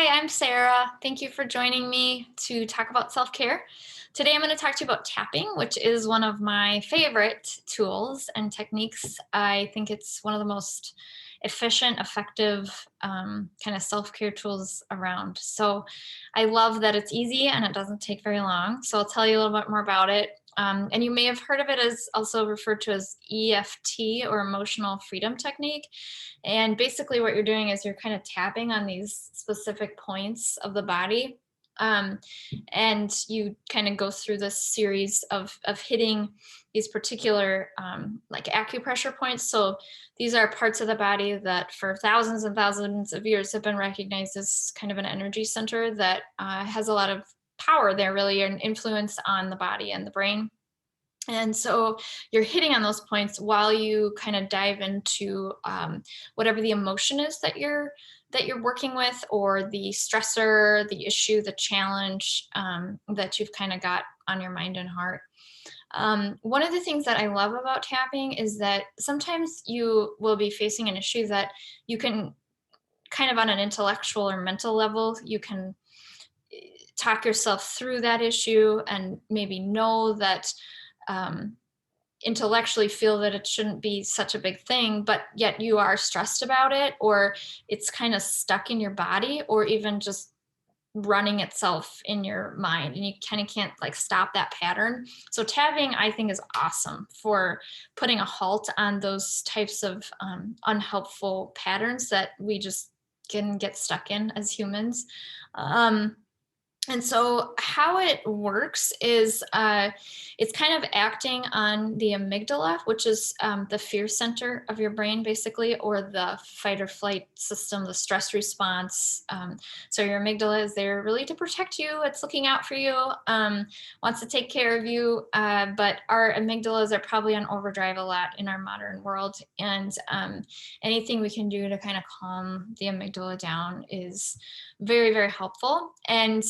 Hi, I'm Sarah. Thank you for joining me to talk about self-care. Today I'm going to talk to you about tapping, which is one of my favorite tools and techniques. I think it's one of the most efficient, effective kind of self-care tools around. So I love that it's easy and it doesn't take very long. So I'll tell you a little bit more about it. And you may have heard of it as also referred to as EFT or emotional freedom technique. And basically, what you're doing is you're kind of tapping on these specific points of the body. Um, and you kind of go through this series of hitting these particular like acupressure points. So these are parts of the body that for thousands and thousands of years have been recognized as kind of an energy center that has a lot of power there, really, and influence on the body and the brain. And so you're hitting on those points while you kind of dive into whatever the emotion is that you're working with, or the stressor, the issue, the challenge that you've kind of got on your mind and heart. One of the things that I love about tapping is that sometimes you will be facing an issue that you can kind of on an intellectual or mental level, you can talk yourself through that issue and maybe know that um, intellectually feel that it shouldn't be such a big thing, but yet you are stressed about it, or it's kind of stuck in your body, or even just running itself in your mind, and you kind of can't like stop that pattern. So tapping, I think, is awesome for putting a halt on those types of unhelpful patterns that we just can get stuck in as humans. Um, and so, how it works is it's kind of acting on the amygdala, which is the fear center of your brain, basically, or the fight or flight system, the stress response. So, your amygdala is there really to protect you, it's looking out for you, wants to take care of you. But our amygdalas are probably on overdrive a lot in our modern world. And anything we can do to kind of calm the amygdala down is very, very helpful. And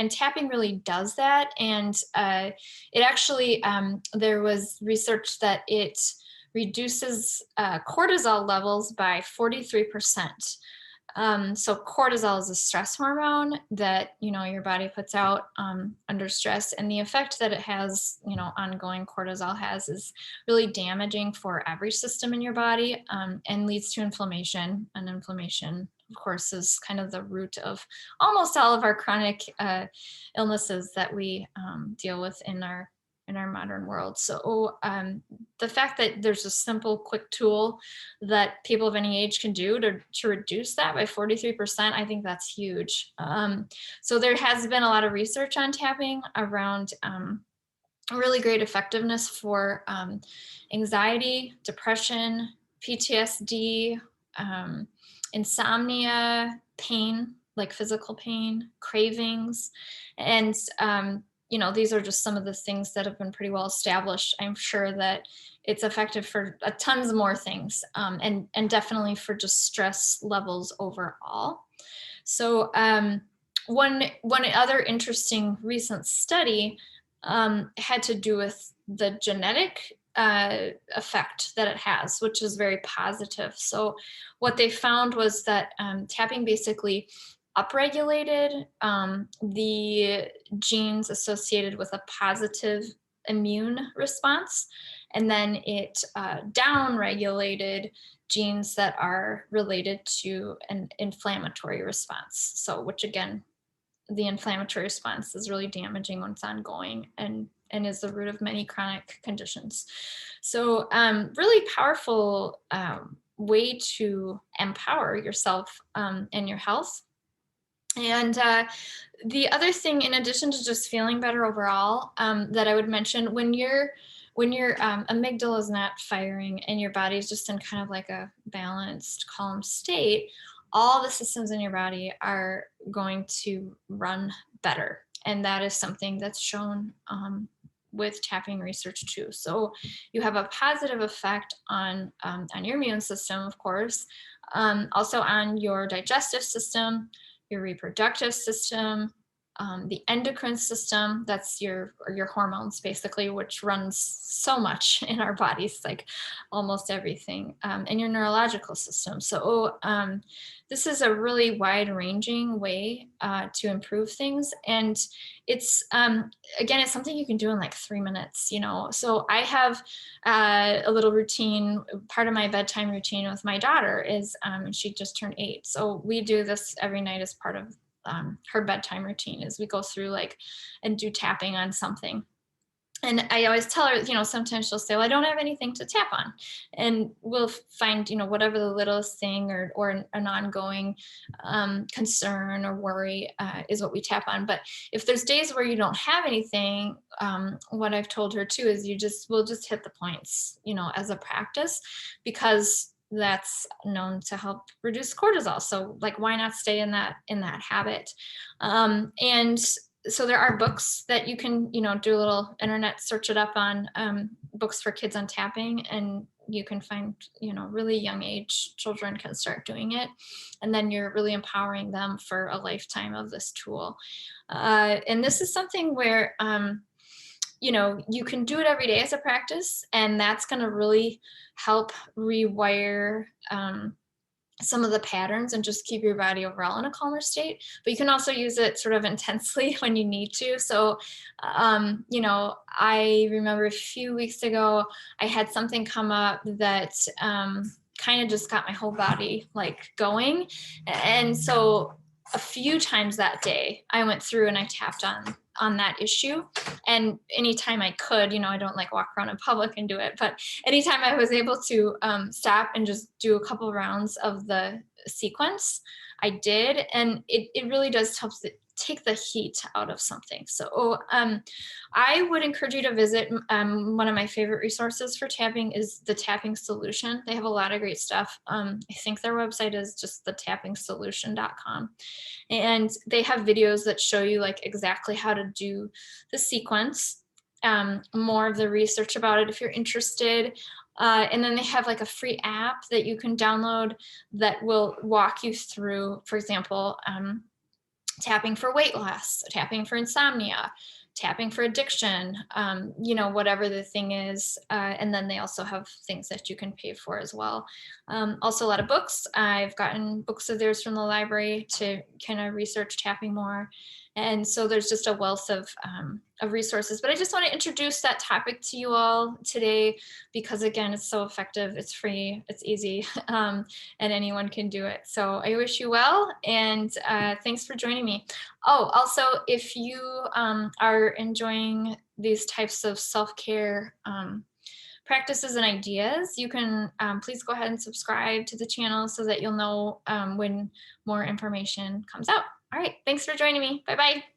tapping really does that. And it actually, there was research that it reduces cortisol levels by 43%. So cortisol is a stress hormone that your body puts out under stress, and the effect that it has, ongoing cortisol has, is really damaging for every system in your body, and leads to inflammation. And inflammation, of course, is kind of the root of almost all of our chronic illnesses that we deal with in our modern world. So the fact that there's a simple, quick tool that people of any age can do to reduce that by 43%, I think that's huge. So there has been a lot of research on tapping around really great effectiveness for anxiety, depression, PTSD, um, insomnia, pain, like physical pain, cravings. And these are just some of the things that have been pretty well established. I'm sure that it's effective for tons more things, and definitely for just stress levels overall. So one other interesting recent study had to do with the genetic effect that it has, which is very positive. So what they found was that tapping basically upregulated the genes associated with a positive immune response, and then it downregulated genes that are related to an inflammatory response. So, which again, the inflammatory response is really damaging when it's ongoing, and is the root of many chronic conditions. So, really powerful way to empower yourself and your health. And the other thing, in addition to just feeling better overall, that I would mention, when your amygdala is not firing and your body is just in kind of like a balanced, calm state, all the systems in your body are going to run better. And that is something that's shown with tapping research too. So you have a positive effect on your immune system, of course, also on your digestive system, your reproductive system, the endocrine system, that's your hormones basically, which runs so much in our bodies, like almost everything, and your neurological system. So this is a really wide-ranging way to improve things, and it's again, it's something you can do in like 3 minutes. So I have a little routine. Part of my bedtime routine with my daughter is, she just turned 8, so we do this every night as part of her bedtime routine. Is we go through like and do tapping on something. And I always tell her, sometimes she'll say, well, I don't have anything to tap on. And we'll find, whatever the littlest thing or an ongoing concern or worry is what we tap on. But if there's days where you don't have anything, what I've told her too is we'll just hit the points, as a practice, because that's known to help reduce cortisol. So like, why not stay in that habit? And so there are books that you can, do a little internet, search it up on, books for kids on tapping, and you can find, really young age children can start doing it. And then you're really empowering them for a lifetime of this tool. And this is something where, you can do it every day as a practice, and that's going to really help rewire some of the patterns and just keep your body overall in a calmer state. But you can also use it sort of intensely when you need to. So, I remember a few weeks ago, I had something come up that kind of just got my whole body like going. And so a few times that day, I went through and I tapped on that issue. And anytime I could, I don't like walk around in public and do it, but anytime I was able to stop and just do a couple rounds of the sequence, I did. And it really does help take the heat out of something. So I would encourage you to visit. One of my favorite resources for tapping is the Tapping Solution. They have a lot of great stuff. I think their website is just thetappingsolution.com. And they have videos that show you like exactly how to do the sequence, more of the research about it if you're interested. And then they have like a free app that you can download that will walk you through, for example, tapping for weight loss, tapping for insomnia, tapping for addiction, whatever the thing is. And then they also have things that you can pay for as well. Also a lot of books. I've gotten books of theirs from the library to kind of research tapping more. And so there's just a wealth of resources. But I just want to introduce that topic to you all today because, again, it's so effective, it's free, it's easy, and anyone can do it. So I wish you well, and thanks for joining me. Oh, also, if you are enjoying these types of self-care practices and ideas, you can please go ahead and subscribe to the channel so that you'll know when more information comes out. All right, thanks for joining me. Bye-bye.